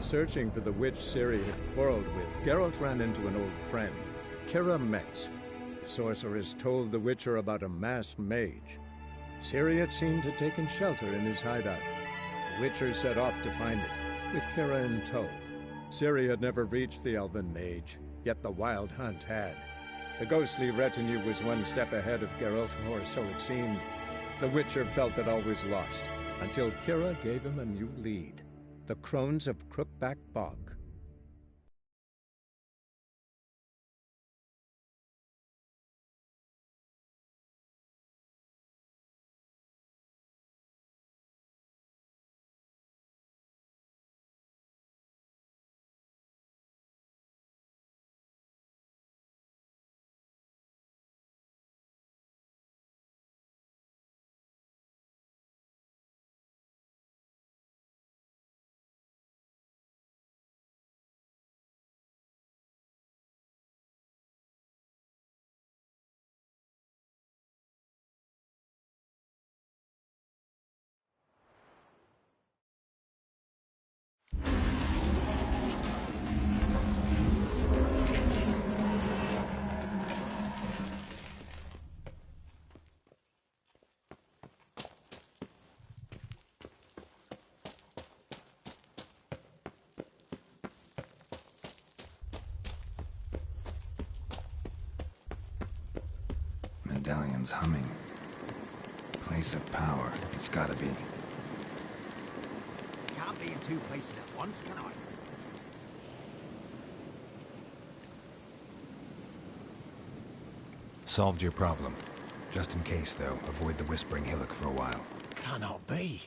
searching for the witch Ciri had quarreled with, Geralt ran into an old friend, Kira Metz. The sorceress told the Witcher about a masked mage. Ciri had seemed to have taken shelter in his hideout. The Witcher set off to find it, with Kira in tow. Ciri had never reached the elven mage, yet the Wild Hunt had. The ghostly retinue was one step ahead of Geralt, or so it seemed. The Witcher felt that all was lost, until Kira gave him a new lead. The Crones of Crookback Bog. Medallion's humming. Place of power. It's gotta be. Can't be in two places at once, can I? Solved your problem. Just in case, though, avoid the Whispering Hillock for a while. Cannot be.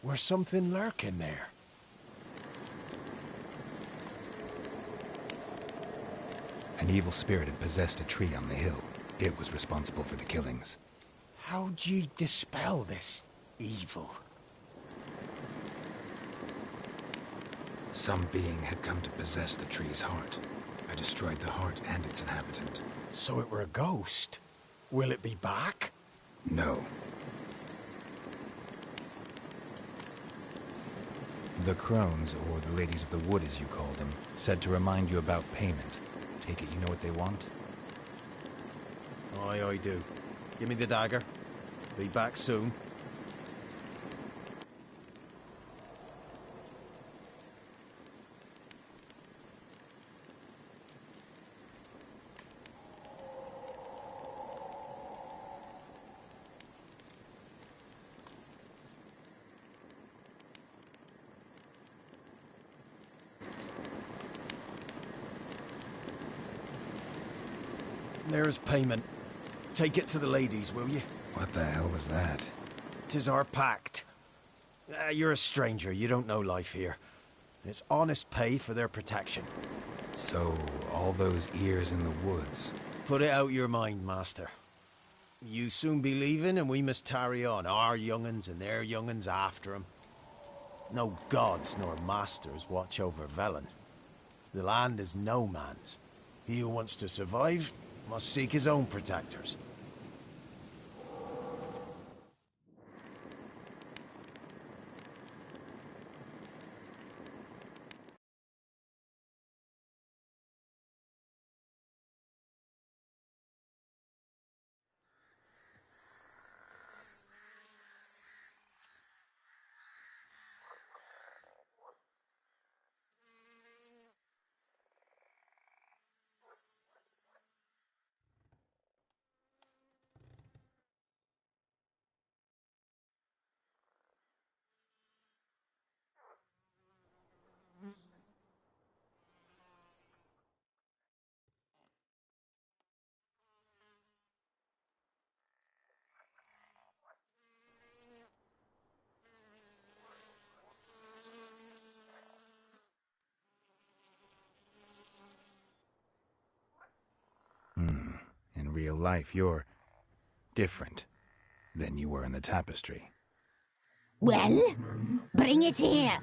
Where's something lurking there? An evil spirit had possessed a tree on the hill. It was responsible for the killings. How'd ye dispel this evil? Some being had come to possess the tree's heart. I destroyed the heart and its inhabitant. So it were a ghost. Will it be back? No. The Crones, or the Ladies of the Wood as you call them, said to remind you about payment. Take it you know what they want? Aye, I do. Give me the dagger. Be back soon. There's payment. Take it to the ladies, will you? What the hell was that? 'Tis our pact. You're a stranger, you don't know life here. It's honest pay for their protection. So, all those ears in the woods. Put it out your mind, master. You soon be leaving and we must tarry on, our young'uns and their young'uns after 'em. No gods nor masters watch over Velen. The land is no man's. He who wants to survive must seek his own protectors. In real life, you're different than you were in the tapestry. Well, bring it here.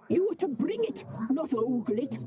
You are to bring it, not ogle it.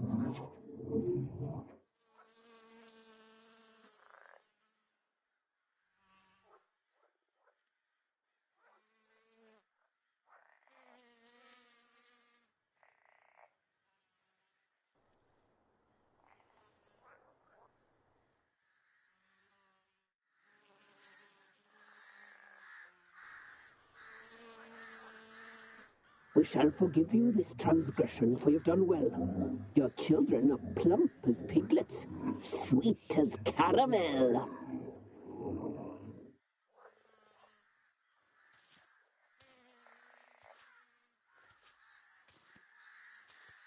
We shall forgive you this transgression, for you've done well. Your children are plump as piglets, sweet as caramel.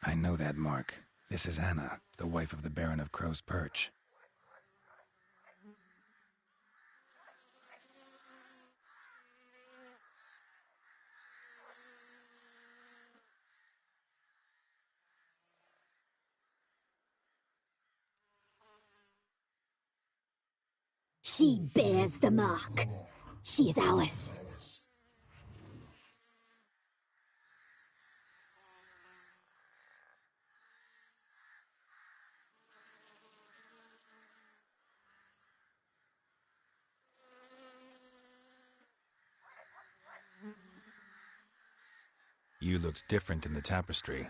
I know that mark. This is Anna, the wife of the Baron of Crow's Perch. She bears the mark. She is ours. You looked different in the tapestry.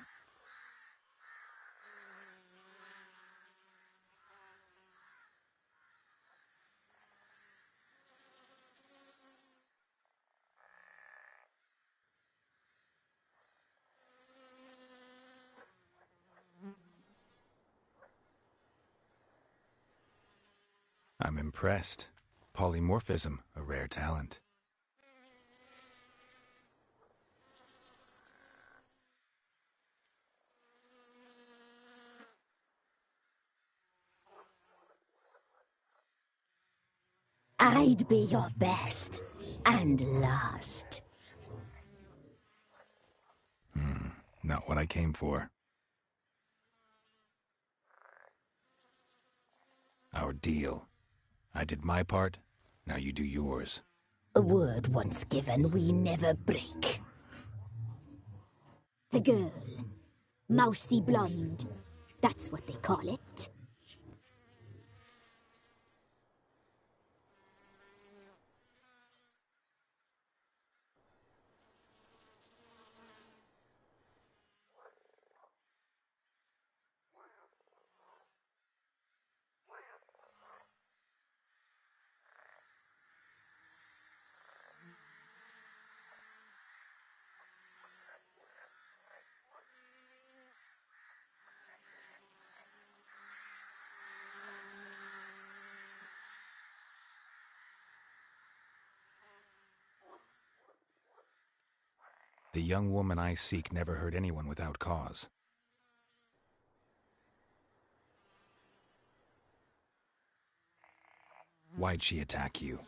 I'm impressed. Polymorphism, a rare talent. I'd be your best and last. Not what I came for. Our deal. I did my part, now you do yours. A word once given, we never break. The girl. Mousy blonde. That's what they call it. The young woman I seek never hurt anyone without cause. Why'd she attack you?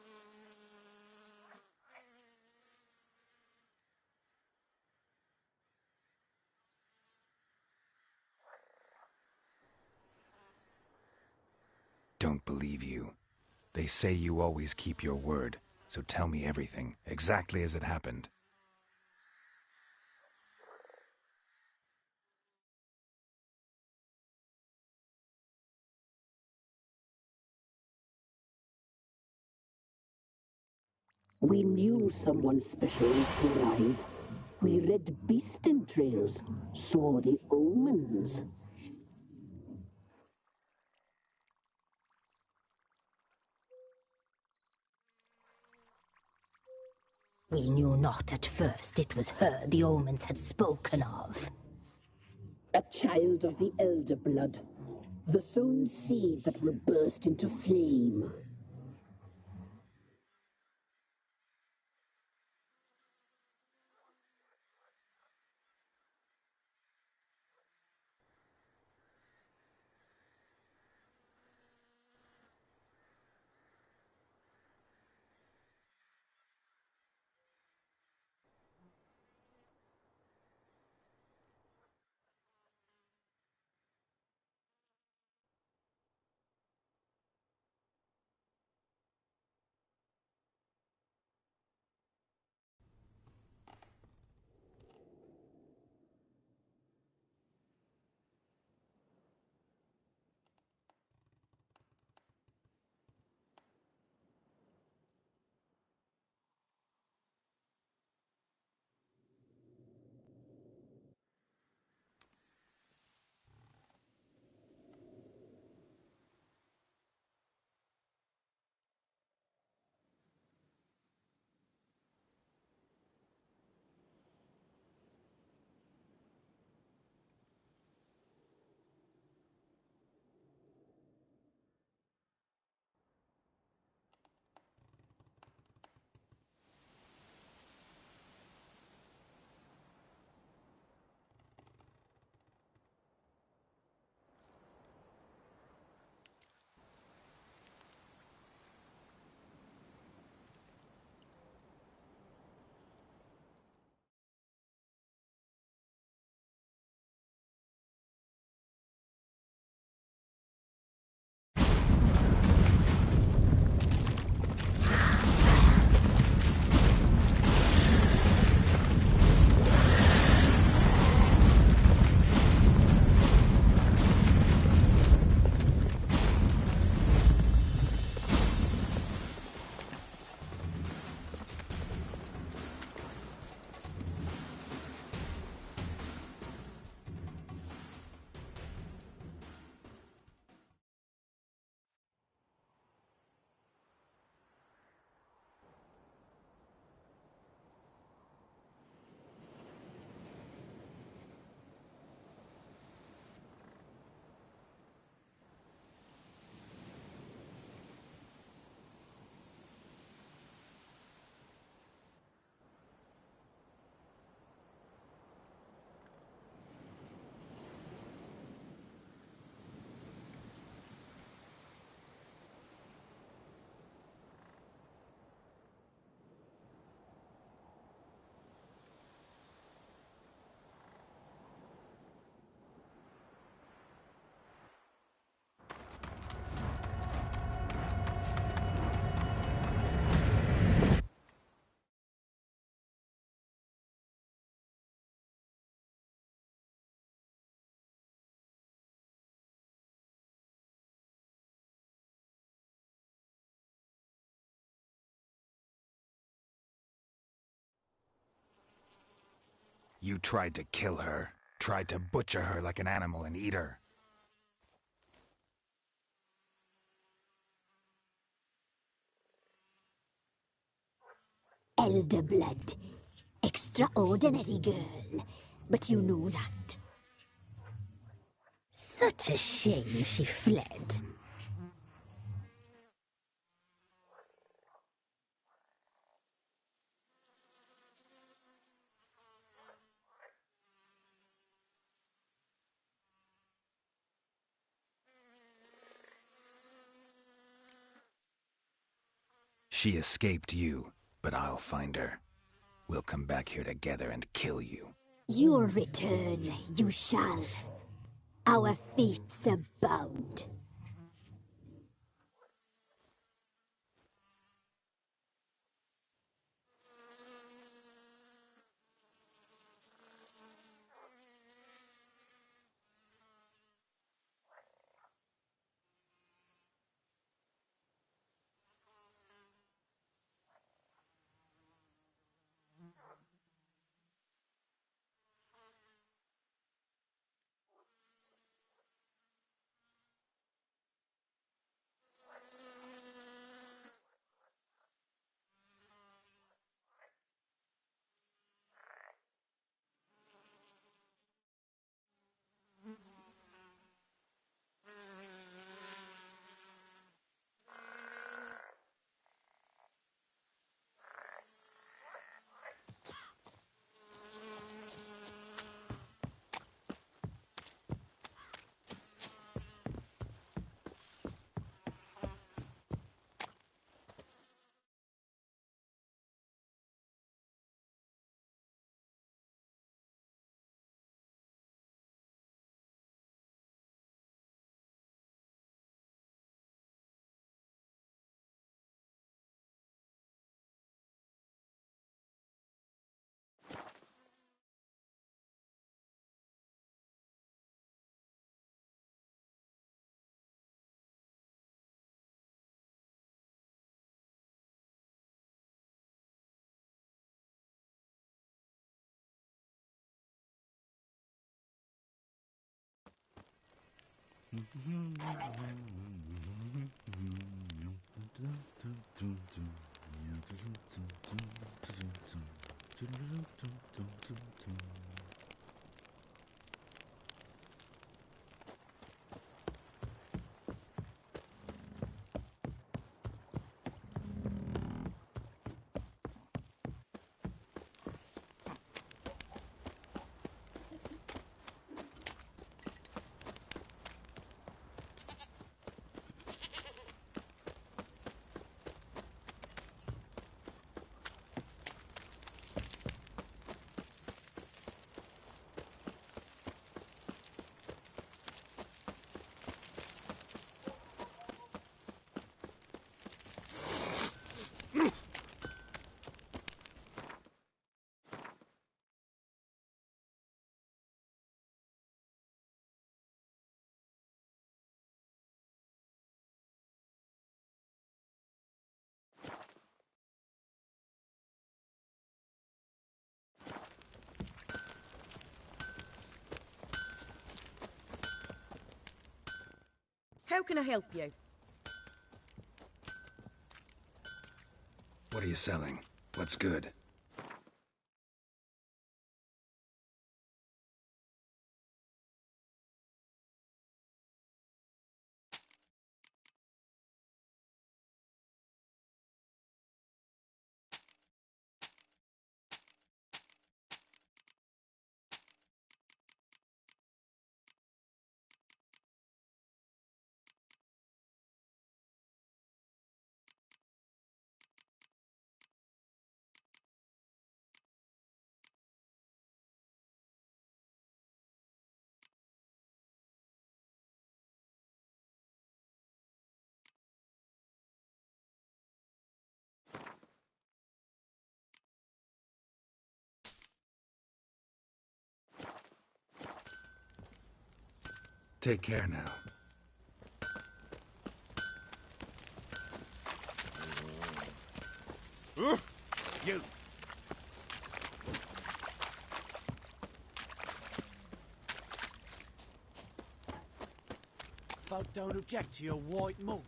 Don't believe you. They say you always keep your word, so tell me everything, exactly as it happened. We knew someone special was to arrive. We read beast entrails, saw the omens. We knew not at first it was her the omens had spoken of. A child of the elder blood, the sown seed that will burst into flame. You tried to kill her. Tried to butcher her like an animal and eat her. Elder blood. Extraordinary girl. But you knew that. Such a shame she fled. She escaped you, but I'll find her. We'll come back here together and kill you. You'll return, you shall. Our fates are bound. How can I help you? What are you selling? What's good? Take care now. You! folk don't object to your white mug.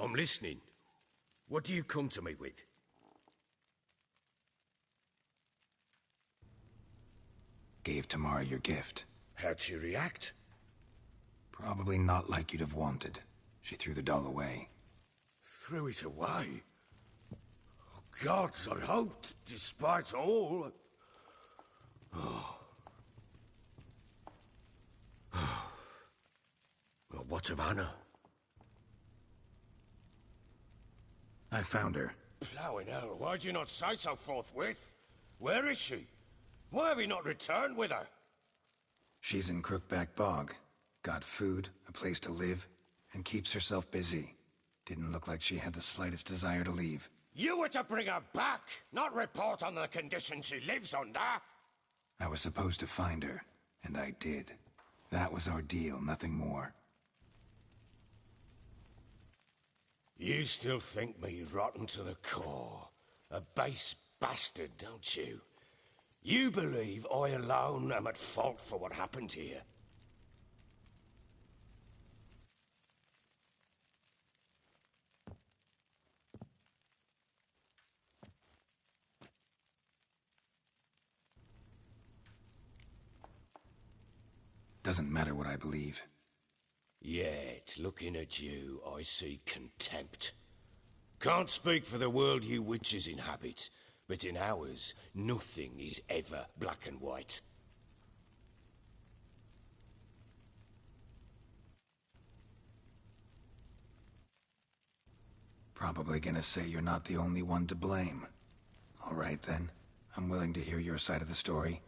I'm listening. What do you come to me with? Gave Tamara your gift. How'd she react? Probably not like you'd have wanted. She threw the doll away. Threw it away? Oh, gods, I hoped, despite all... Oh. Well, what of Anna? I found her. Plowing hell, why'd you not say so forthwith? Where is she? Why have you not returned with her? She's in Crookback Bog. Got food, a place to live, and keeps herself busy. Didn't look like she had the slightest desire to leave. You were to bring her back, not report on the conditions she lives under. I was supposed to find her, and I did. That was our deal, nothing more. You still think me rotten to the core. A base bastard, don't you? You believe I alone am at fault for what happened here. Doesn't matter what I believe. Yet, looking at you, I see contempt. Can't speak for the world you witches inhabit, but in ours, nothing is ever black and white. Probably gonna say you're not the only one to blame. All right then, I'm willing to hear your side of the story.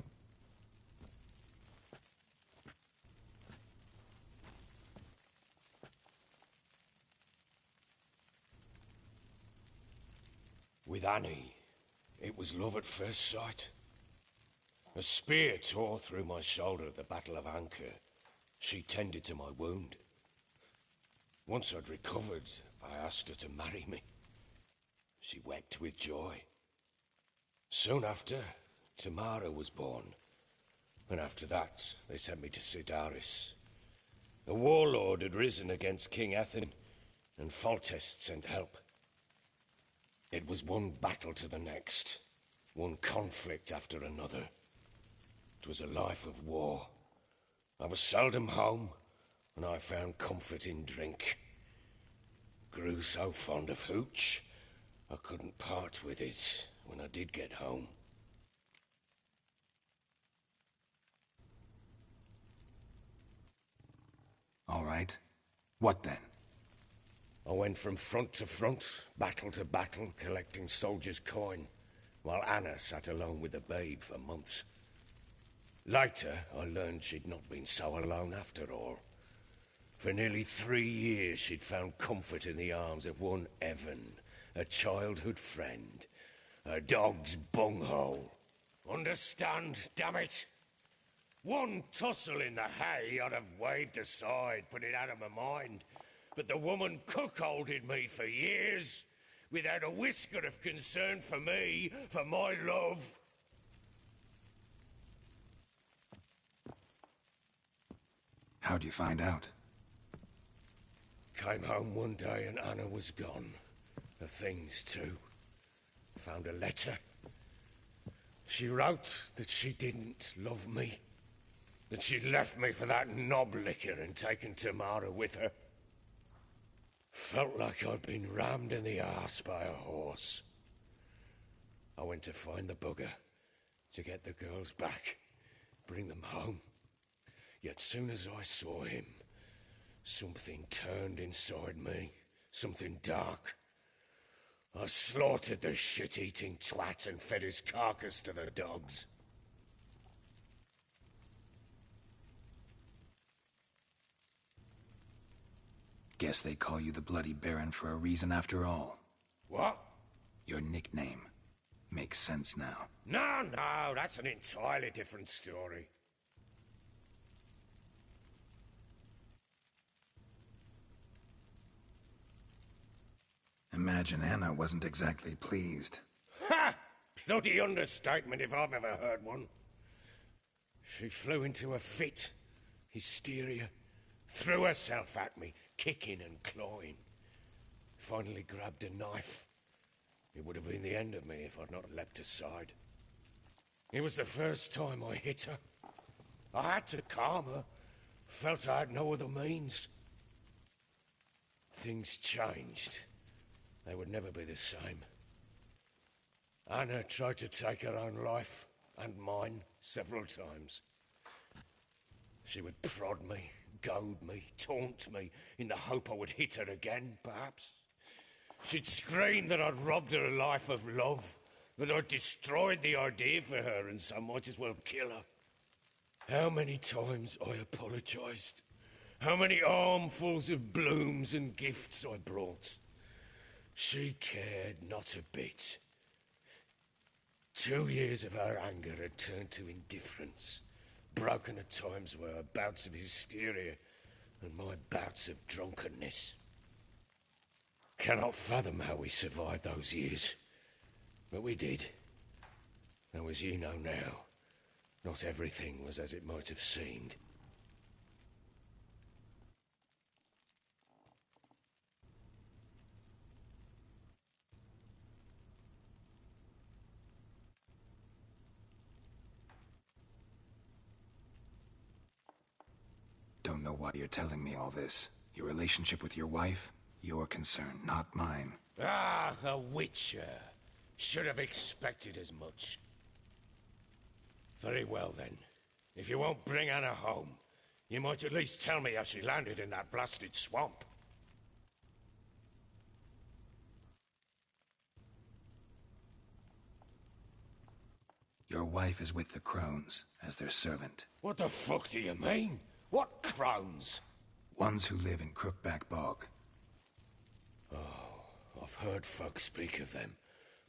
With Annie, it was love at first sight. A spear tore through my shoulder at the Battle of Anchor. She tended to my wound. Once I'd recovered, I asked her to marry me. She wept with joy. Soon after, Tamara was born. And after that, they sent me to Sidaris. A warlord had risen against King Ethan, and Foltest sent help. It was one battle to the next, one conflict after another. It was a life of war. I was seldom home, and I found comfort in drink. Grew so fond of hooch, I couldn't part with it when I did get home. All right. What then? I went from front to front, battle to battle, collecting soldiers' coin, while Anna sat alone with the babe for months. Later, I learned she'd not been so alone after all. For nearly 3 years, she'd found comfort in the arms of one Evan, a childhood friend, a dog's bunghole. Understand, damn it? One tussle in the hay I'd have waved aside, put it out of my mind. But the woman cuckolded me for years, without a whisker of concern for me, for my love. How'd you find out? Came home one day and Anna was gone. Her things too. Found a letter. She wrote that she didn't love me. That she'd left me for that knob licker and taken Tamara with her. Felt like I'd been rammed in the arse by a horse. I went to find the bugger, to get the girls back, bring them home. Yet soon as I saw him, something turned inside me, something dark. I slaughtered the shit-eating twat and fed his carcass to the dogs. Guess they call you the Bloody Baron for a reason after all. What? Your nickname. Makes sense now. No, that's an entirely different story. Imagine Anna wasn't exactly pleased. Ha! Bloody understatement if I've ever heard one. She flew into a fit. Hysteria. Threw herself at me, kicking and clawing. Finally grabbed a knife. It would have been the end of me if I'd not leapt aside. It was the first time I hit her. I had to calm her. Felt I had no other means. Things changed. They would never be the same. Anna tried to take her own life, and mine, several times. She would prod me, goad me, taunt me, in the hope I would hit her again, perhaps. She'd scream that I'd robbed her life of love, that I'd destroyed the idea for her, and so might as well kill her. How many times I apologized. How many armfuls of blooms and gifts I brought. She cared not a bit. 2 years of her anger had turned to indifference, broken at times by her bouts of hysteria and my bouts of drunkenness. Cannot fathom how we survived those years, but we did. Though as you know now, not everything was as it might have seemed. don't know why you're telling me all this. Your relationship with your wife? Your concern, not mine. Ah, a witcher. Should have expected as much. Very well, then. If you won't bring Anna home, you might at least tell me how she landed in that blasted swamp. Your wife is with the crones, as their servant. What the fuck do you mean? What crones? Ones who live in Crookback Bog. Oh, I've heard folk speak of them,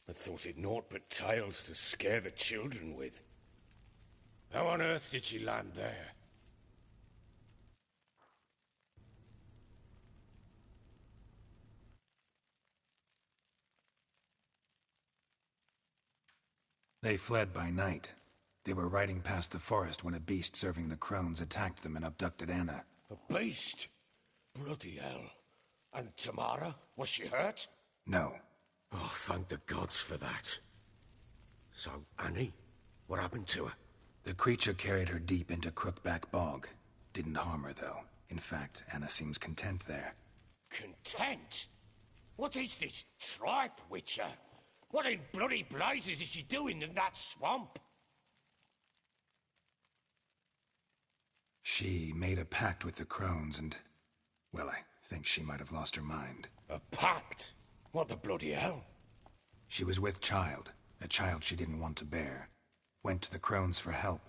but thought it naught but tales to scare the children with. How on earth did she land there? They fled by night. They were riding past the forest when a beast serving the crones attacked them and abducted Anna. A beast? Bloody hell. And Tamara? Was she hurt? No. Oh, thank the gods for that. So, Annie? What happened to her? The creature carried her deep into Crookback Bog. Didn't harm her, though. In fact, Anna seems content there. Content? What is this tripe, Witcher? What in bloody blazes is she doing in that swamp? She made a pact with the crones and... well, I think she might have lost her mind. A pact? What the bloody hell? She was with child, a child she didn't want to bear. Went to the crones for help.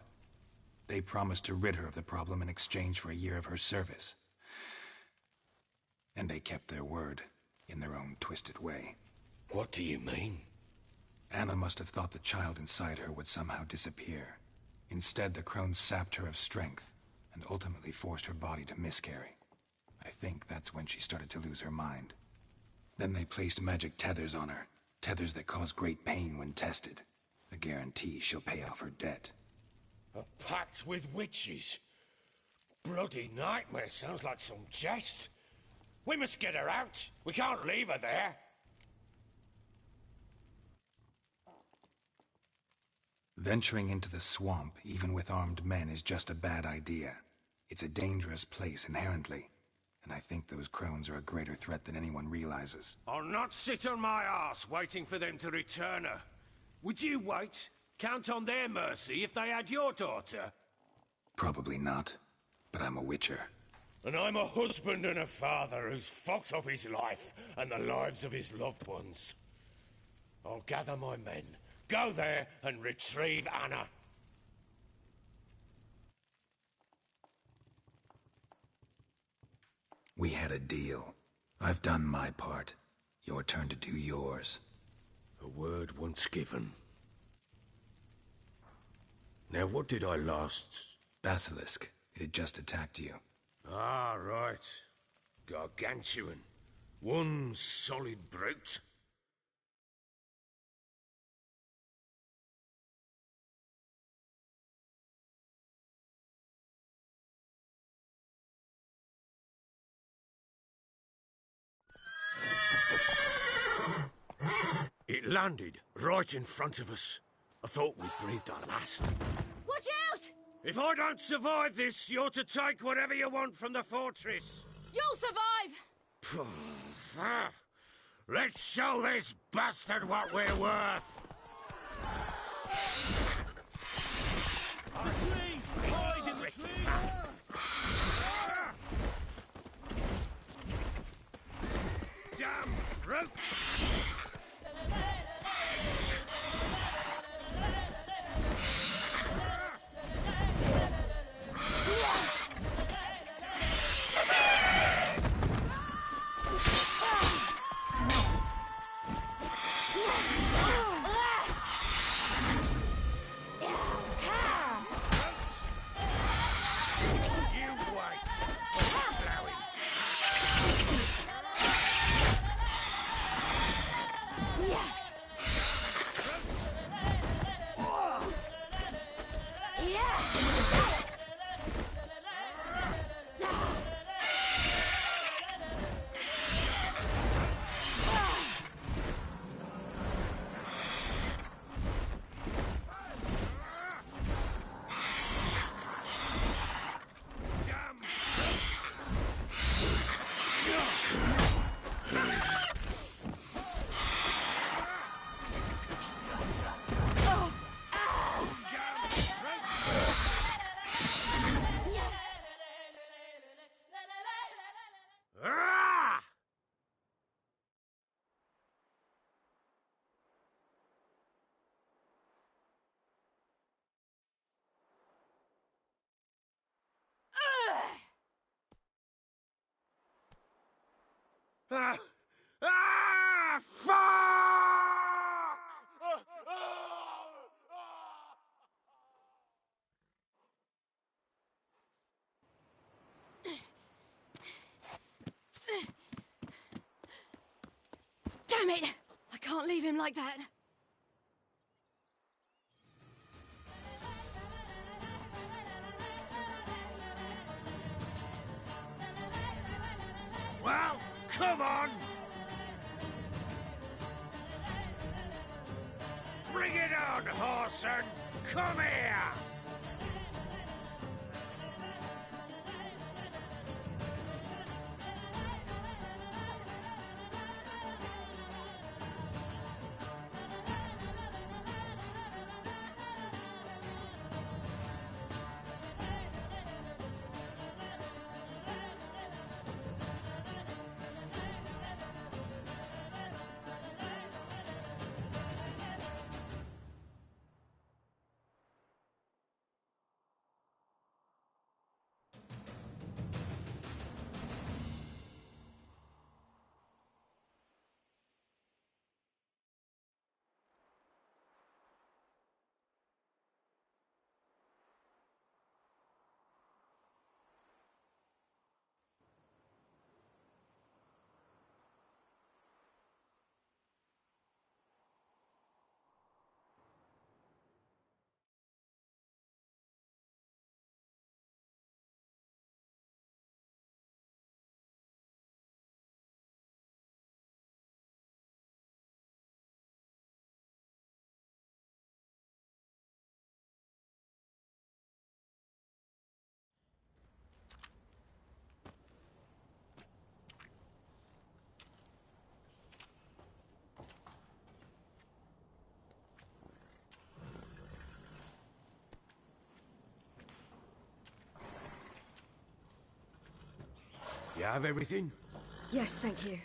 They promised to rid her of the problem in exchange for a year of her service. And they kept their word, in their own twisted way. What do you mean? Anna must have thought the child inside her would somehow disappear. Instead, the crones sapped her of strength, and ultimately forced her body to miscarry. I think that's when she started to lose her mind. Then they placed magic tethers on her, tethers that cause great pain when tested. A guarantee she'll pay off her debt. A pact with witches? Bloody nightmare, sounds like some jest. We must get her out. We can't leave her there. Venturing into the swamp, even with armed men, is just a bad idea. It's a dangerous place inherently, and I think those crones are a greater threat than anyone realizes. I'll not sit on my arse waiting for them to return her. Would you wait? Count on their mercy if they had your daughter? Probably not, but I'm a witcher. And I'm a husband and a father who's fucked up his life and the lives of his loved ones. I'll gather my men, go there and retrieve Anna. We had a deal. I've done my part. Your turn to do yours. A word once given. Now what did I last... Basilisk. It had just attacked you. Ah, right. Gargantuan. One solid brute. It landed right in front of us. I thought we'd breathed our last. Watch out! If I don't survive this, you're to take whatever you want from the fortress. You'll survive! Let's show this bastard what we're worth. Hide in the trees! Damn brute! Ah! Ah! Fuck! Damn it! I can't leave him like that. Well, come on! Bring it on, Horson! Come here! You have everything? Yes, thank you.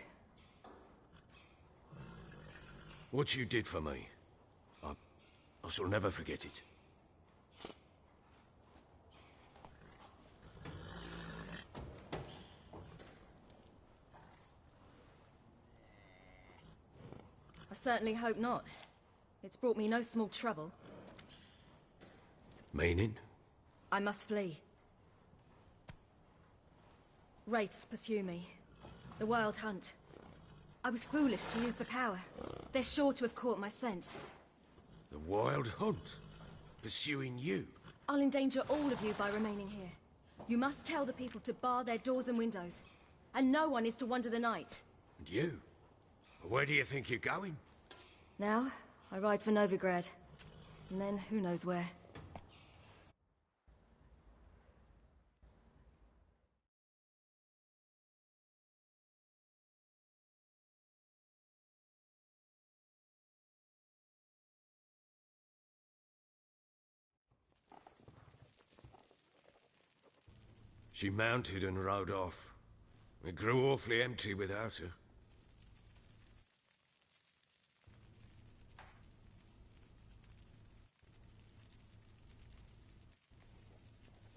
What you did for me, I shall never forget it. I certainly hope not. It's brought me no small trouble. Meaning? I must flee. Wraiths pursue me. The Wild Hunt. I was foolish to use the power. They're sure to have caught my scent. The Wild Hunt? Pursuing you? I'll endanger all of you by remaining here. You must tell the people to bar their doors and windows. And no one is to wander the night. And you? Where do you think you're going? Now, I ride for Novigrad. And then, who knows where. She mounted and rode off. It grew awfully empty without her.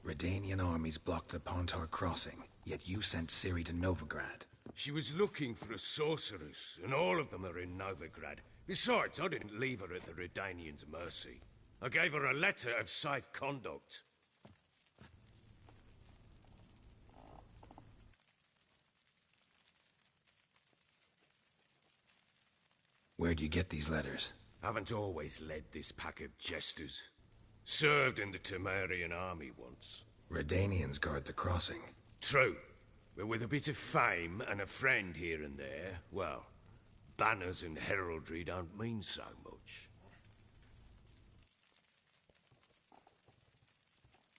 Redanian armies blocked the Pontar crossing, yet you sent Ciri to Novigrad. She was looking for a sorceress, and all of them are in Novigrad. Besides, I didn't leave her at the Redanians' mercy. I gave her a letter of safe conduct. Where'd you get these letters? Haven't always led this pack of jesters. Served in the Temerian army once. Redanians guard the crossing. True. But with a bit of fame and a friend here and there, well, banners and heraldry don't mean so much.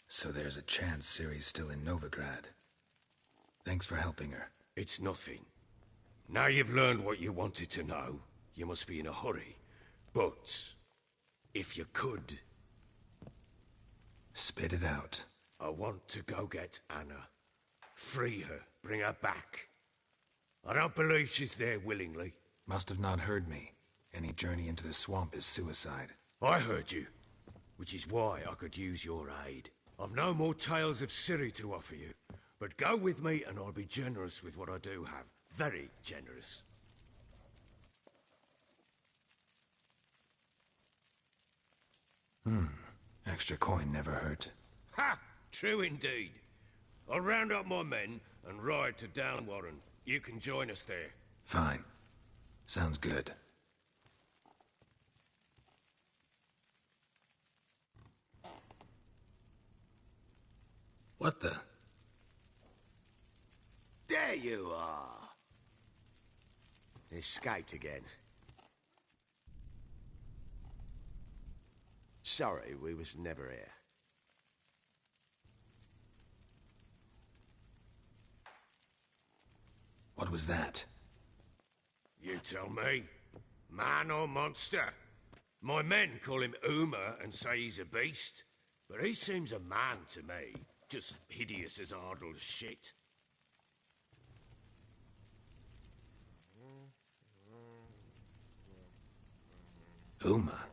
So there's a chance Ciri's still in Novigrad. Thanks for helping her. It's nothing. Now you've learned what you wanted to know, you must be in a hurry. But, if you could... Spit it out. I want to go get Anna. Free her, bring her back. I don't believe she's there willingly. Must have not heard me. Any journey into the swamp is suicide. I heard you, which is why I could use your aid. I've no more tales of Ciri to offer you, but go with me and I'll be generous with what I do have. Very generous. Extra coin never hurt. Ha! True indeed. I'll round up my men and ride to Downwarren. You can join us there. Fine. Sounds good. What the? There you are. Escaped again. Sorry, we was never here. What was that? You tell me. Man or monster? My men call him Uma and say he's a beast, but he seems a man to me. Just hideous as Ardle's shit. Uma?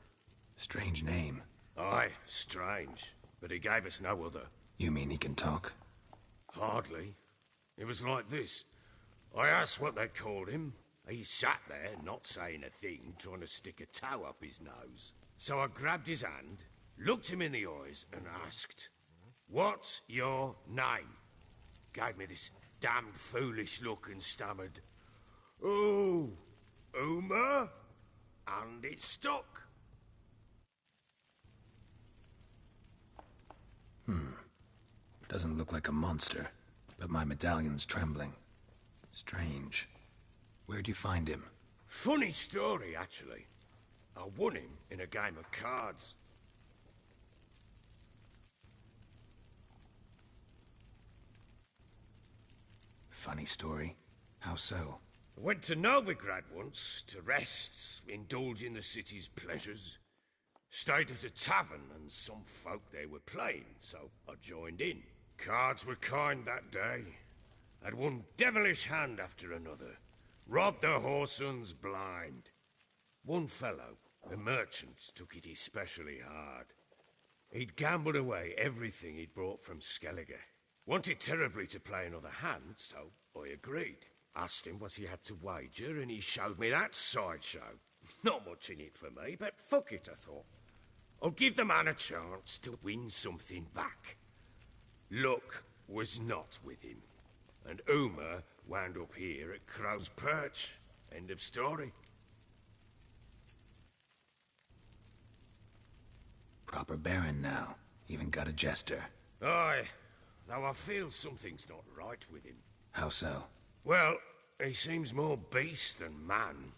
Strange name. Aye, strange. But he gave us no other. You mean he can talk? Hardly. It was like this. I asked what they called him. He sat there, not saying a thing, trying to stick a toe up his nose. So I grabbed his hand, looked him in the eyes, and asked, "What's your name?" Gave me this damned foolish look and stammered, "Oh, Uma?" And it stuck. Doesn't look like a monster, but my medallion's trembling. Strange. Where'd you find him? Funny story, actually. I won him in a game of cards. Funny story. How so? I went to Novigrad once to rest, indulge in the city's pleasures. Stayed at a tavern and some folk there were playing, so I joined in. Cards were kind that day. Had one devilish hand after another. Robbed the whoresons blind. One fellow, a merchant, took it especially hard. He'd gambled away everything he'd brought from Skellige. Wanted terribly to play another hand, so I agreed. Asked him what he had to wager, and he showed me that sideshow. Not much in it for me, but fuck it, I thought. I'll give the man a chance to win something back. Luck was not with him, and Uma wound up here at Crow's Perch. End of story. Proper baron now. Even got a jester. Aye, though I feel something's not right with him. How so? Well, he seems more beast than man,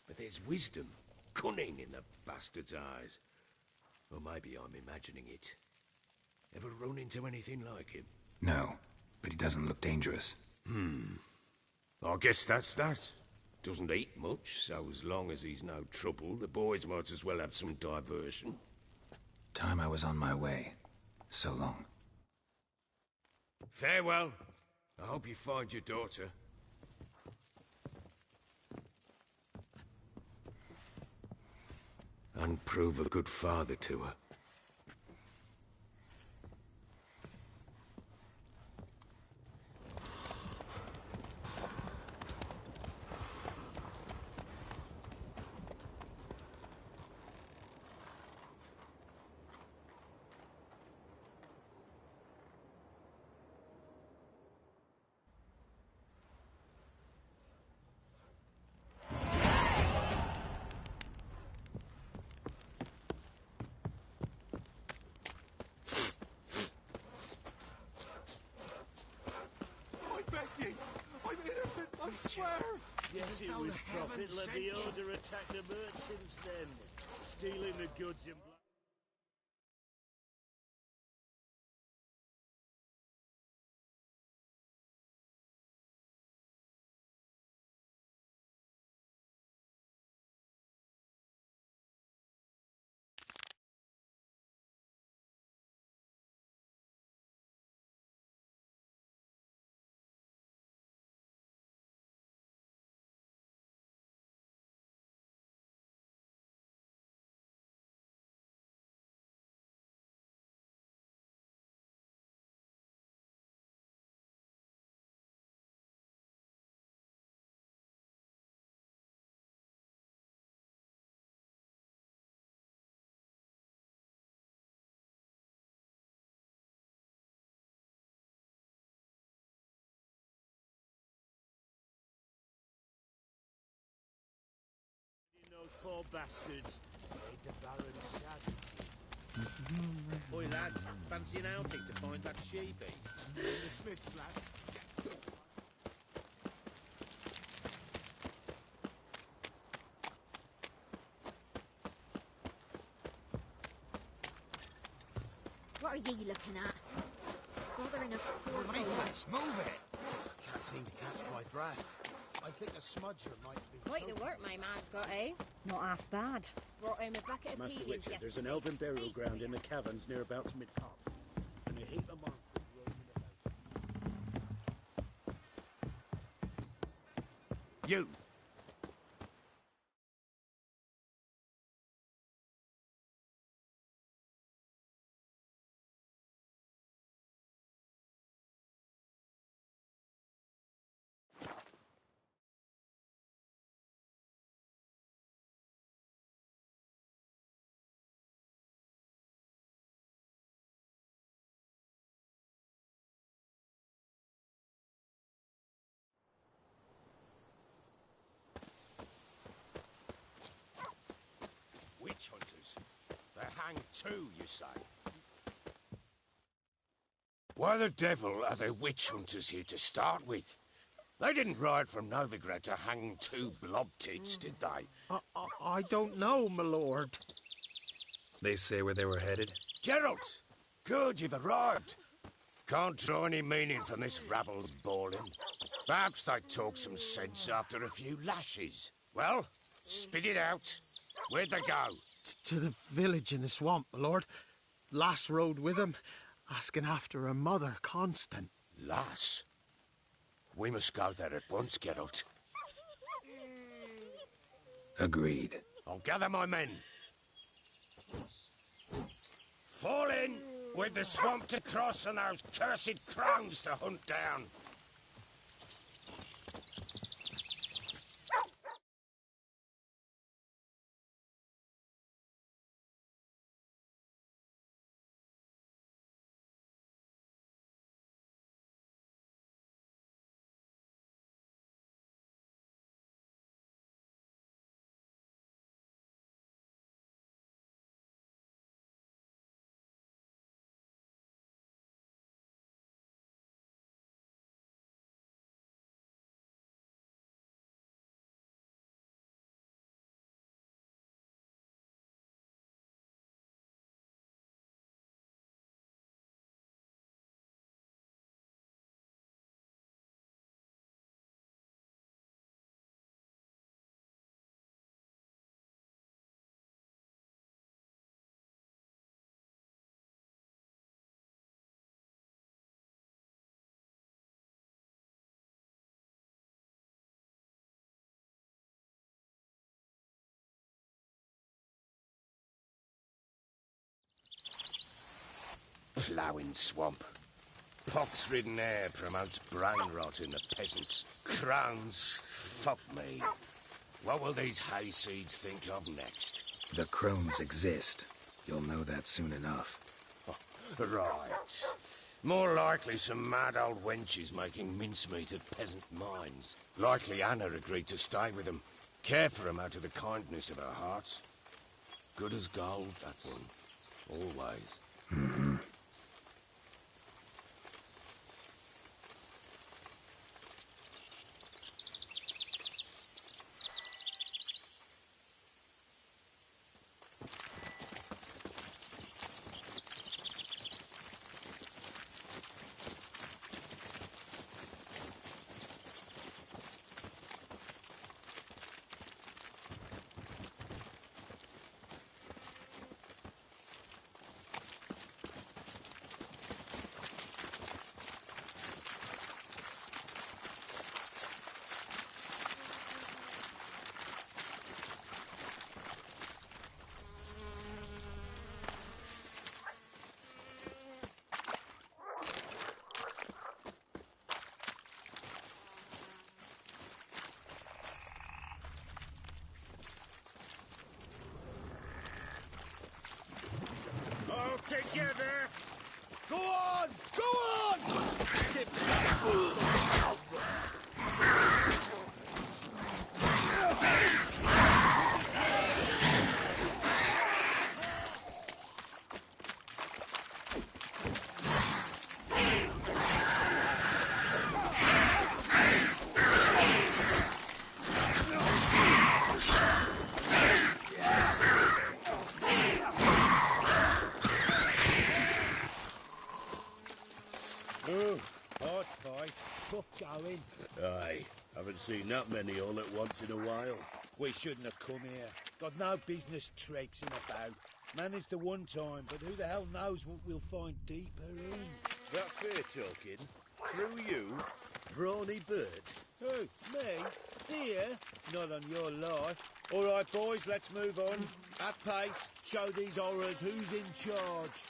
but there's wisdom, cunning in the bastard's eyes. Or maybe I'm imagining it. Ever run into anything like him? No, but he doesn't look dangerous. I guess that's that. Doesn't eat much, so as long as he's no trouble, the boys might as well have some diversion. Time I was on my way. So long. Farewell. I hope you find your daughter. And prove a good father to her. I swear! Yes, it was profit. Let the order attack the merchants then. Stealing the goods in poor bastards. Made the Baron sad. Boy, lads, fancy an outing to find that she-beast? In the Smith's, lad. What are ye looking at? Bothering us poor Reflex, move it! Can't seem to catch my breath. I think a smudger might be... Quite the work my man's got, eh? Not half bad. Brought him a bucket of Master peelings Witcher, yesterday. there's an elven burial ground in the caverns nearabouts mid-pub. And a heap of monsters roaming about. You! Witch hunters. They hang too, you say? Why the devil are there witch hunters here to start with? They didn't ride from Novigrad to hang two blob tits, did they? I don't know, my lord. They say where they were headed? Geralt! Good, you've arrived. Can't draw any meaning from this rabble's bawling. Perhaps they talk some sense after a few lashes. Well, spit it out. Where'd they go? To the village in the swamp, my lord. Lass rode with him, asking after her mother, Constant. Lass? We must go there at once, Geralt. Agreed. I'll gather my men. Fall in with the swamp to cross and those cursed crones to hunt down. Ploughing swamp. Pox-ridden air promotes brain rot in the peasants. Crones, fuck me. What will these hayseeds think of next? The crones exist. You'll know that soon enough. Right. More likely some mad old wenches making mincemeat of peasant minds. Likely Anna agreed to stay with them. Care for them out of the kindness of her heart. Good as gold, that one. Always. Mm-hmm. fight. Tough going. Aye, haven't seen that many all at once in a while. We shouldn't have come here. Got no business traipsing about. Managed the one time, but who the hell knows what we'll find deeper in. That fair talking? Through you? Brawny bird? Who? Me? Here? Not on your life. All right, boys, let's move on. At pace. Show these horrors who's in charge.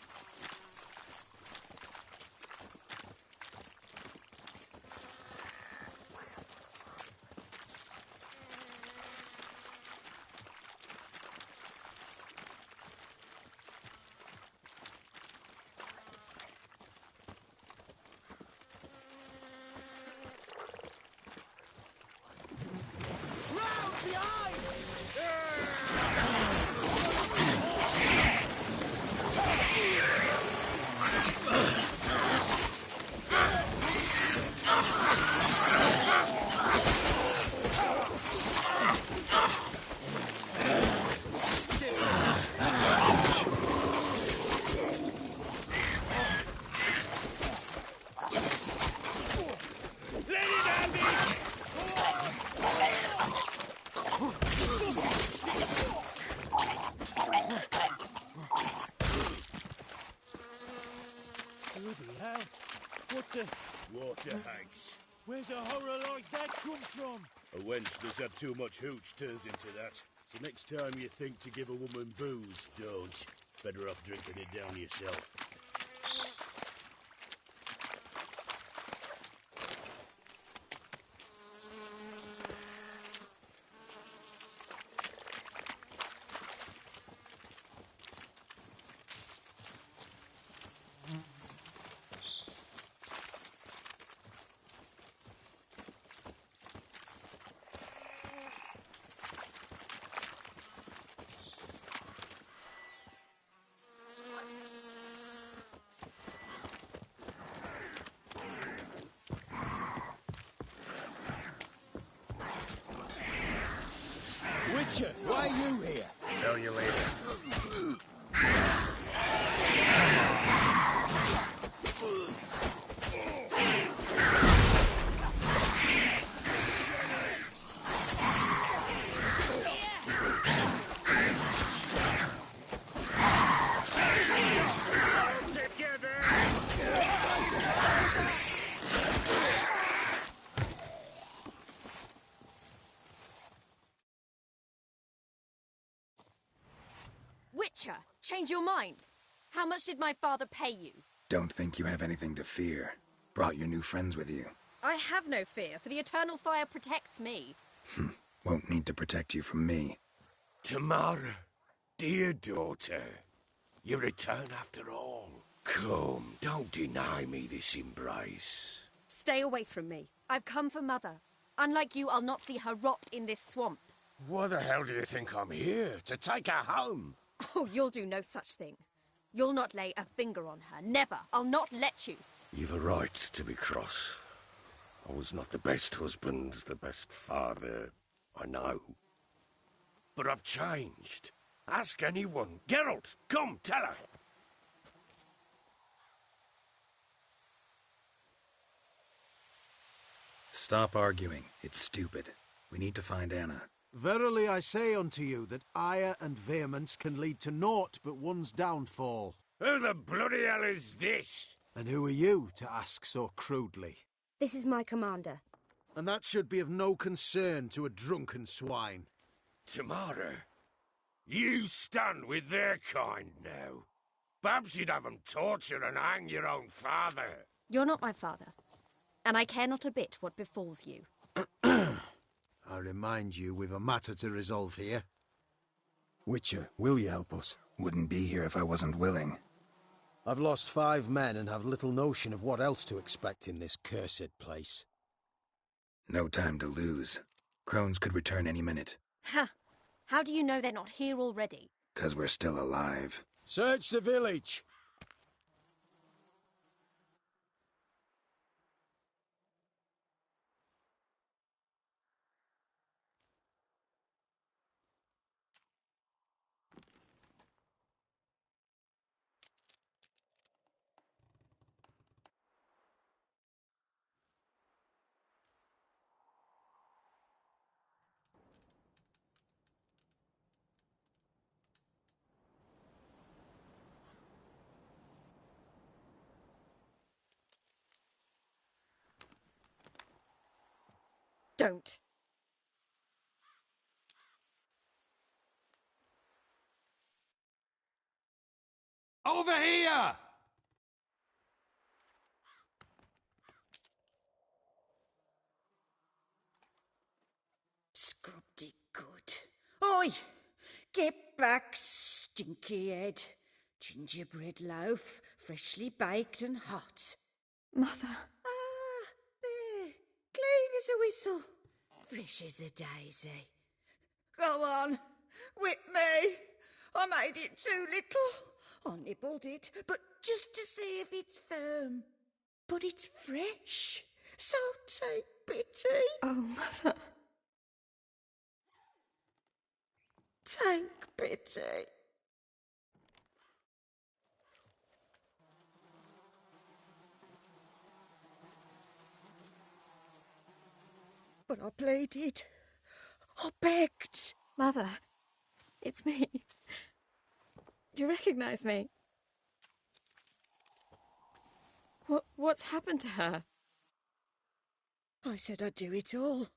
Bloody hell. What the... Water hags. Where's a horror like that come from? A wench that's had too much hooch turns into that. So next time you think to give a woman booze, don't. Better off drinking it down yourself. Witcher, why are you here? Tell you later. Witcher, change your mind. How much did my father pay you? Don't think you have anything to fear. Brought your new friends with you. I have no fear, for the eternal fire protects me. Won't need to protect you from me. Tamara, dear daughter, you return after all. Come, don't deny me this embrace. Stay away from me. I've come for Mother. Unlike you, I'll not see her rot in this swamp. Why the hell do you think I'm here? To take her home? Oh, you'll do no such thing. You'll not lay a finger on her. Never. I'll not let you. You've a right to be cross. I was not the best husband, the best father, I know. But I've changed. Ask anyone. Geralt, come, tell her. Stop arguing. It's stupid. We need to find Anna. Verily I say unto you that ire and vehemence can lead to naught but one's downfall. Who the bloody hell is this? And who are you to ask so crudely? This is my commander. And that should be of no concern to a drunken swine. Tamara, you stand with their kind now. Perhaps you'd have them torture and hang your own father. You're not my father, and I care not a bit what befalls you. I remind you we've a matter to resolve here. Witcher, will you help us? Wouldn't be here if I wasn't willing. I've lost 5 men and have little notion of what else to expect in this cursed place. No time to lose. Crones could return any minute. Ha! How do you know they're not here already? 'Cause we're still alive. Search the village! Don't. Over here! Scrubbed it good. Oi! Get back, stinky head. Gingerbread loaf, freshly baked and hot. Mother. Ah, there. Clean as a whistle. Fresh as a daisy. Go on. Whip me. I made it too little. I nibbled it, but just to see if it's firm. But it's fresh. So take pity. Oh, Mother. Take pity. But I pleaded. I begged. Mother, it's me. You recognise me? What's happened to her? I said I'd do it all.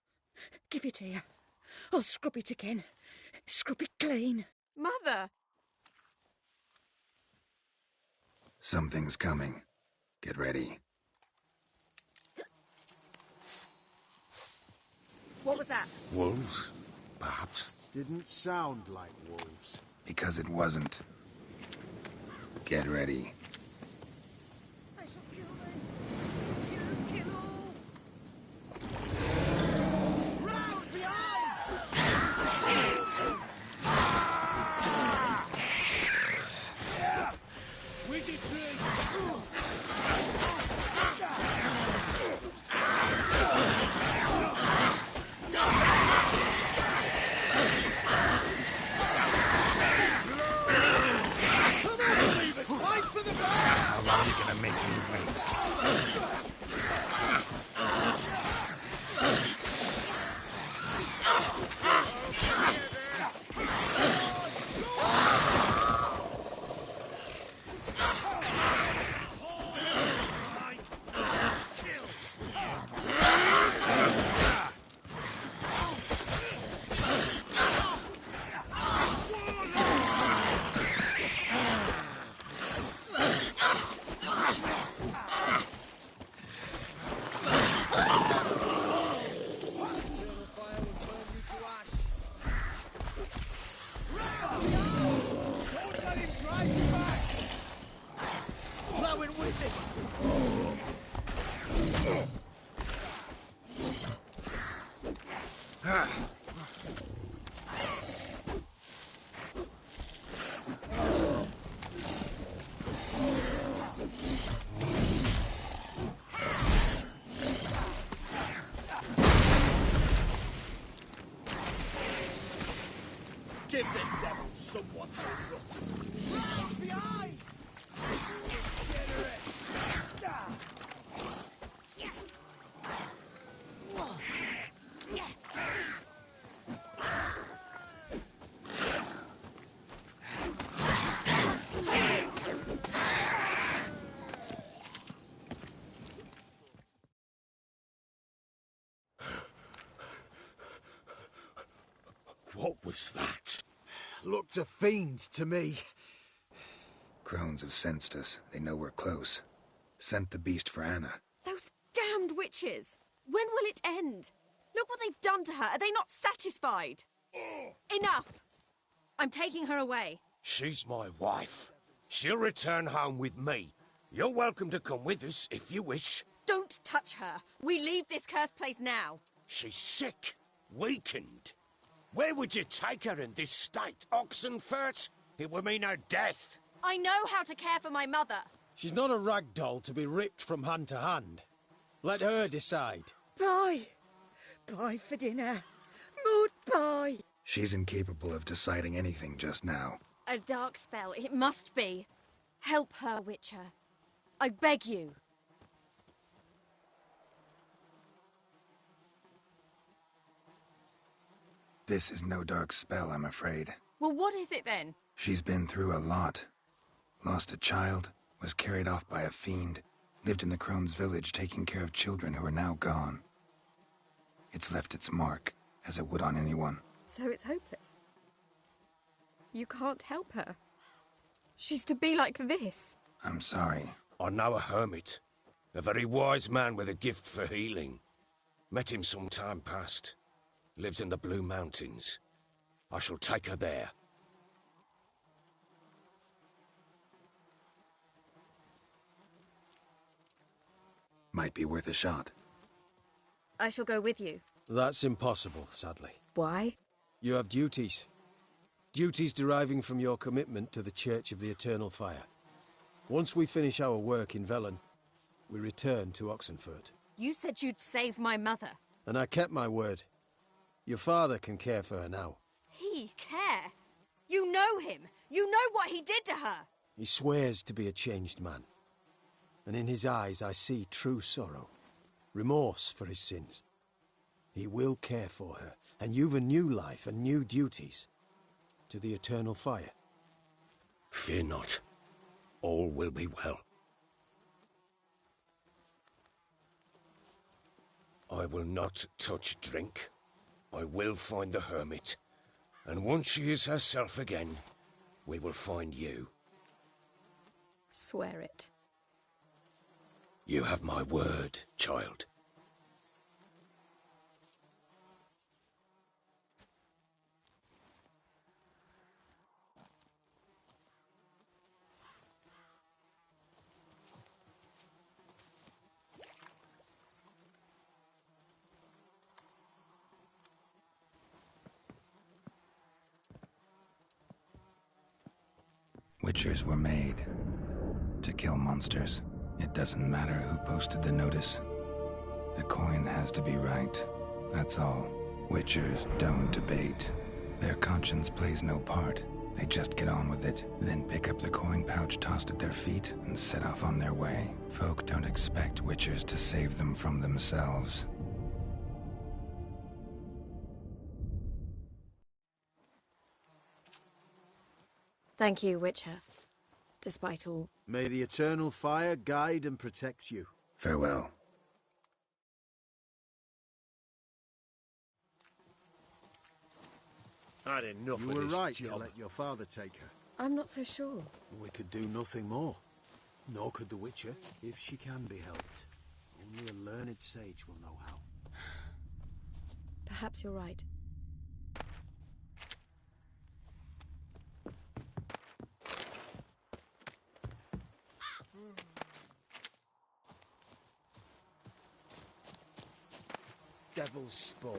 Give it here. I'll scrub it again. Scrub it clean. Mother! Something's coming. Get ready. What was that? Wolves, perhaps? Didn't sound like wolves. Because it wasn't. Get ready. They shall kill me. You kill all. Round behind! Wizard tree! How long are you gonna make me wait? Give the devil someone to rot. Round behind! What was that? Looked a fiend to me. Crones have sensed us. They know we're close. Sent the beast for Anna. Those damned witches! When will it end? Look what they've done to her. Are they not satisfied? Enough! I'm taking her away. She's my wife. She'll return home with me. You're welcome to come with us if you wish. Don't touch her. We leave this cursed place now. She's sick, weakened. Where would you take her in this state? Oxenfurt? It would mean her death. I know how to care for my mother. She's not a rag doll to be ripped from hand to hand. Let her decide. Bye. Bye for dinner. Mood bye. She's incapable of deciding anything just now. A dark spell, it must be. Help her, Witcher. I beg you. This is no dark spell, I'm afraid. Well, what is it then? She's been through a lot. Lost a child, was carried off by a fiend, lived in the Crone's village taking care of children who are now gone. It's left its mark, as it would on anyone. So it's hopeless. You can't help her. She's to be like this. I'm sorry. I know a hermit. A very wise man with a gift for healing. Met him some time past. Lives in the Blue Mountains. I shall take her there. Might be worth a shot. I shall go with you. That's impossible, sadly. Why? You have duties. Duties deriving from your commitment to the Church of the Eternal Fire. Once we finish our work in Velen, we return to Oxenfurt. You said you'd save my mother. And I kept my word. Your father can care for her now. He care? You know him. You know what he did to her. He swears to be a changed man. And in his eyes I see true sorrow. Remorse for his sins. He will care for her. And you've a new life and new duties. To the Eternal Fire. Fear not. All will be well. I will not touch drink. I will find the hermit. And once she is herself again, we will find you. Swear it. You have my word, child. Witchers were made to kill monsters. It doesn't matter who posted the notice. The coin has to be right. That's all. Witchers don't debate. Their conscience plays no part. They just get on with it, then pick up the coin pouch tossed at their feet and set off on their way. Folk don't expect witchers to save them from themselves. Thank you, Witcher. Despite all. May the Eternal Fire guide and protect you. Farewell. I'd enough You of were this right to job. let your father take her. I'm not so sure. We could do nothing more. Nor could the Witcher, if she can be helped. Only a learned sage will know how. Perhaps you're right. Devil's spawn.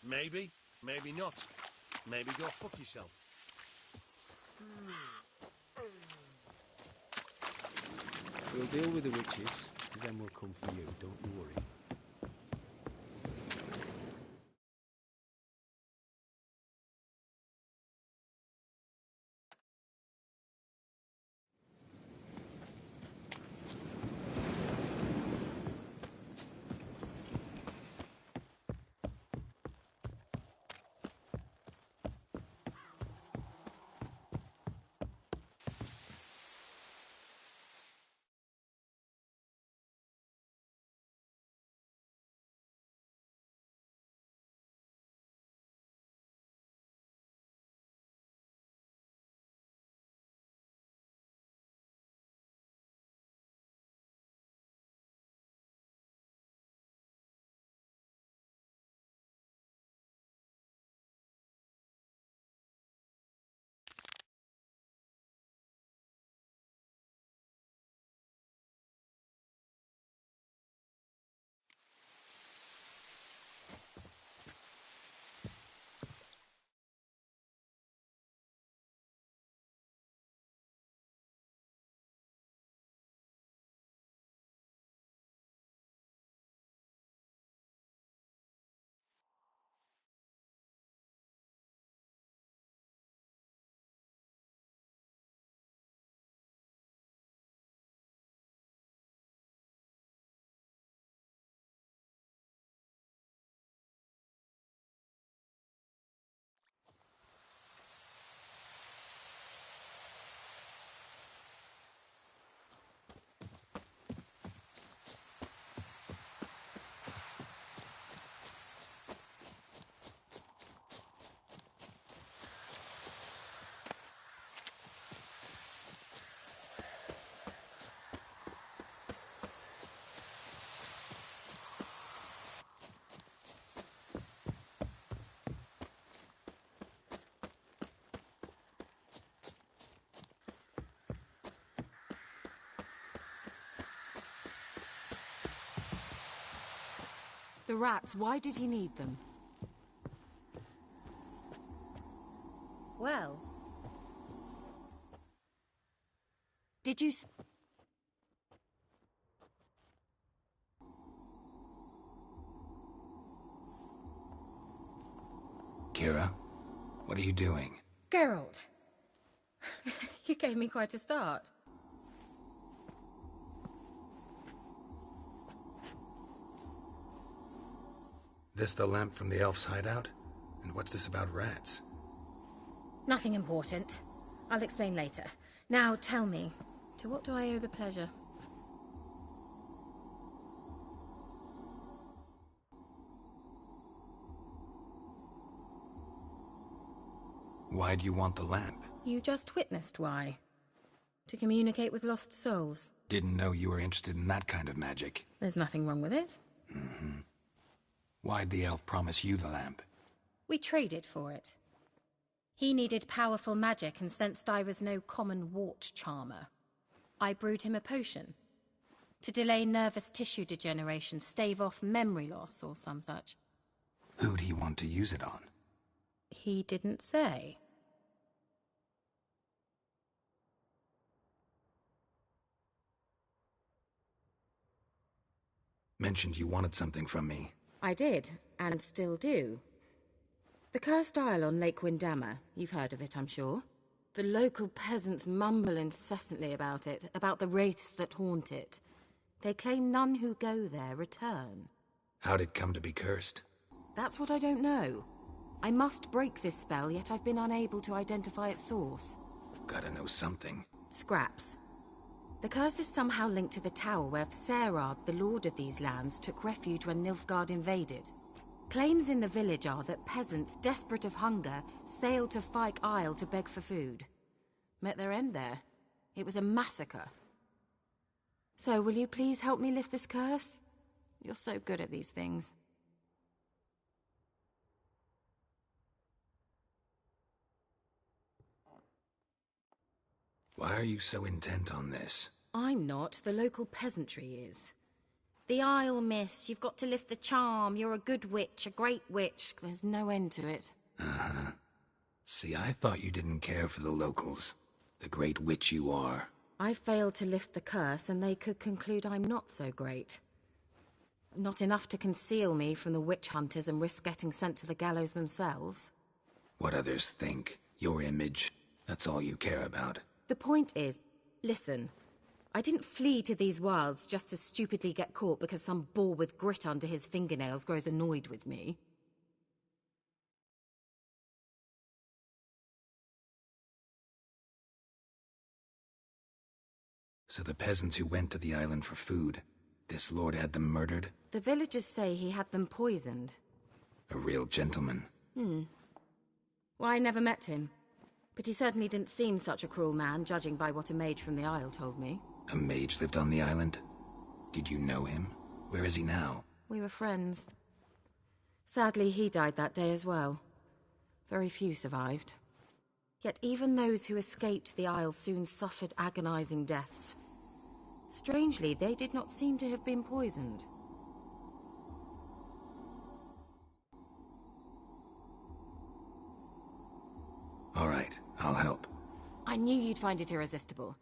Maybe, maybe not. Maybe go fuck yourself. We'll deal with the witches, and then we'll come for you, don't you worry. The rats, why did he need them? Well, Did you Kira, what are you doing? Geralt! You gave me quite a start. This the lamp from the elf's hideout? And what's this about rats? Nothing important. I'll explain later. Now tell me, to what do I owe the pleasure? Why do you want the lamp? You just witnessed why. To communicate with lost souls. Didn't know you were interested in that kind of magic. There's nothing wrong with it. Mm-hmm. Why'd the elf promise you the lamp? We traded for it. He needed powerful magic and sensed I was no common wart charmer. I brewed him a potion. To delay nervous tissue degeneration, stave off memory loss or some such. Who'd he want to use it on? He didn't say. Mentioned you wanted something from me. I did, and still do. The cursed isle on Lake Windammer. You've heard of it, I'm sure. The local peasants mumble incessantly about it, about the wraiths that haunt it. They claim none who go there return. How'd it come to be cursed? That's what I don't know. I must break this spell, yet I've been unable to identify its source. Gotta know something. Scraps. The curse is somehow linked to the tower where Serard, the lord of these lands, took refuge when Nilfgaard invaded. Claims in the village are that peasants, desperate of hunger, sailed to Fyke Isle to beg for food. Met their end there. It was a massacre. So, will you please help me lift this curse? You're so good at these things. Why are you so intent on this? I'm not. The local peasantry is. The Isle, miss. You've got to lift the charm. You're a good witch, a great witch. There's no end to it. Uh-huh. See, I thought you didn't care for the locals. The great witch you are. I failed to lift the curse, and they could conclude I'm not so great. Not enough to conceal me from the witch hunters and risk getting sent to the gallows themselves. What others think, your image, that's all you care about. The point is, listen, I didn't flee to these wilds just to stupidly get caught because some boar with grit under his fingernails grows annoyed with me. So the peasants who went to the island for food, this lord had them murdered? The villagers say he had them poisoned. A real gentleman. Well, I never met him. But he certainly didn't seem such a cruel man, judging by what a mage from the Isle told me. A mage lived on the island? Did you know him? Where is he now? We were friends. Sadly, he died that day as well. Very few survived. Yet even those who escaped the Isle soon suffered agonizing deaths. Strangely, they did not seem to have been poisoned. All right, I'll help. I knew you'd find it irresistible.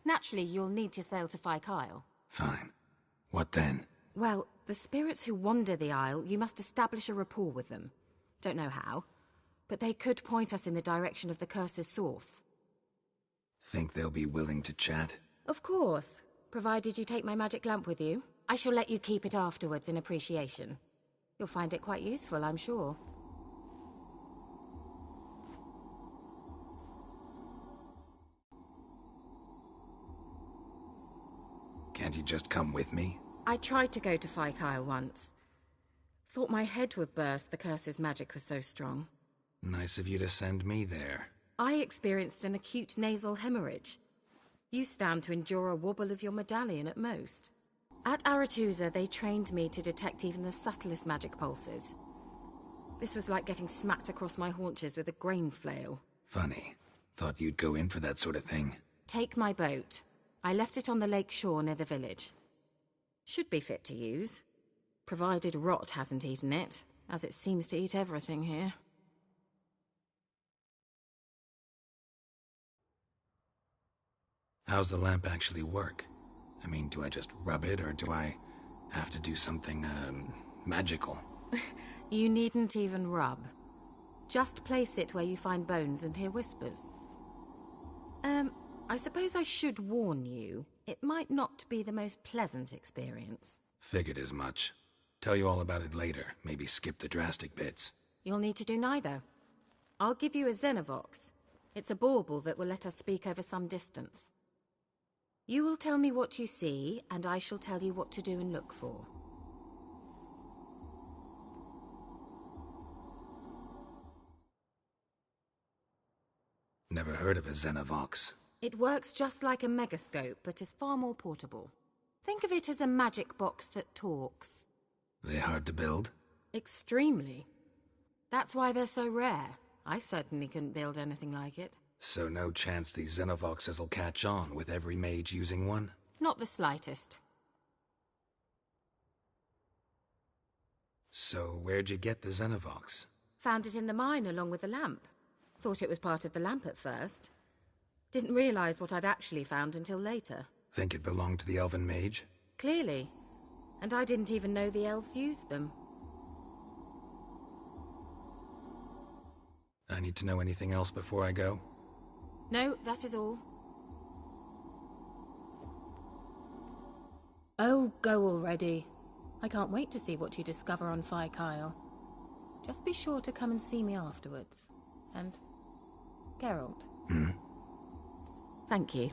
Naturally, you'll need to sail to Fyke Isle. Fine. What then? Well, the spirits who wander the Isle, you must establish a rapport with them. Don't know how, but they could point us in the direction of the curse's source. Think they'll be willing to chat? Of course, provided you take my magic lamp with you. I shall let you keep it afterwards in appreciation. You'll find it quite useful, I'm sure. Can't you just come with me? I tried to go to Fyke Isle once. Thought my head would burst, the curse's magic was so strong. Nice of you to send me there. I experienced an acute nasal hemorrhage. You stand to endure a wobble of your medallion at most. At Aretusa, they trained me to detect even the subtlest magic pulses. This was like getting smacked across my haunches with a grain flail. Funny. Thought you'd go in for that sort of thing. Take my boat. I left it on the lake shore near the village. Should be fit to use. Provided rot hasn't eaten it, as it seems to eat everything here. How's the lamp actually work? I mean, do I just rub it, or do I have to do something, magical? You needn't even rub. Just place it where you find bones and hear whispers. I suppose I should warn you, it might not be the most pleasant experience. Figured as much. Tell you all about it later, maybe skip the drastic bits. You'll need to do neither. I'll give you a Xenovox. It's a bauble that will let us speak over some distance. You will tell me what you see, and I shall tell you what to do and look for. Never heard of a Xenovox. It works just like a megascope, but is far more portable. Think of it as a magic box that talks. They hard to build? Extremely. That's why they're so rare. I certainly couldn't build anything like it. So no chance these Xenovoxes will catch on with every mage using one? Not the slightest. So where'd you get the Xenovox? Found it in the mine along with the lamp. Thought it was part of the lamp at first. Didn't realize what I'd actually found until later. Think it belonged to the elven mage? Clearly. And I didn't even know the elves used them. I need to know anything else before I go? No, that is all. Oh, go already. I can't wait to see what you discover on Phi Kyle. Just be sure to come and see me afterwards. And Geralt. Thank you.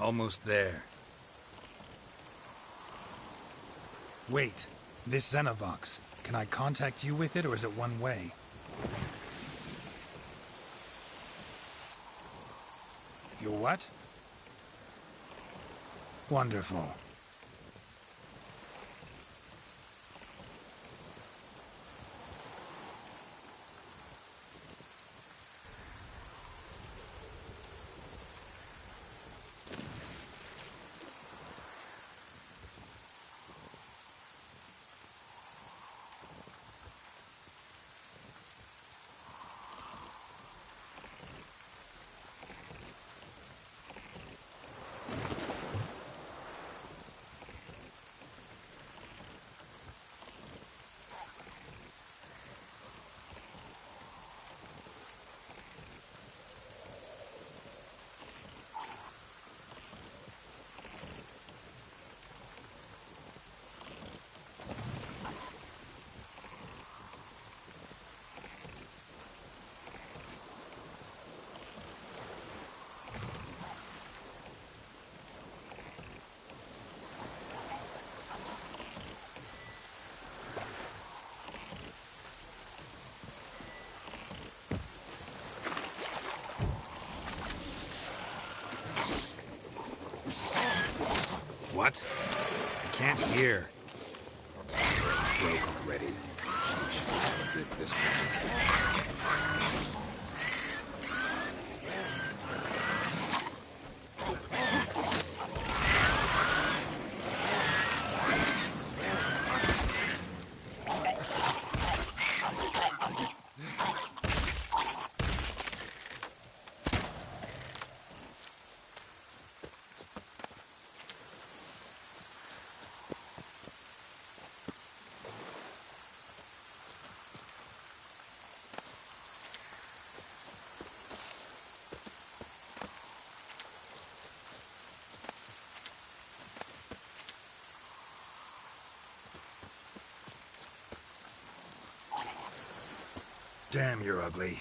Almost there. Wait, this Xenovox. Can I contact you with it, or is it one way? Your what? Wonderful. What? I can't hear. Broke already. Sheesh. How big this magic. Damn, you're ugly.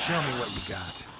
Show me what you got.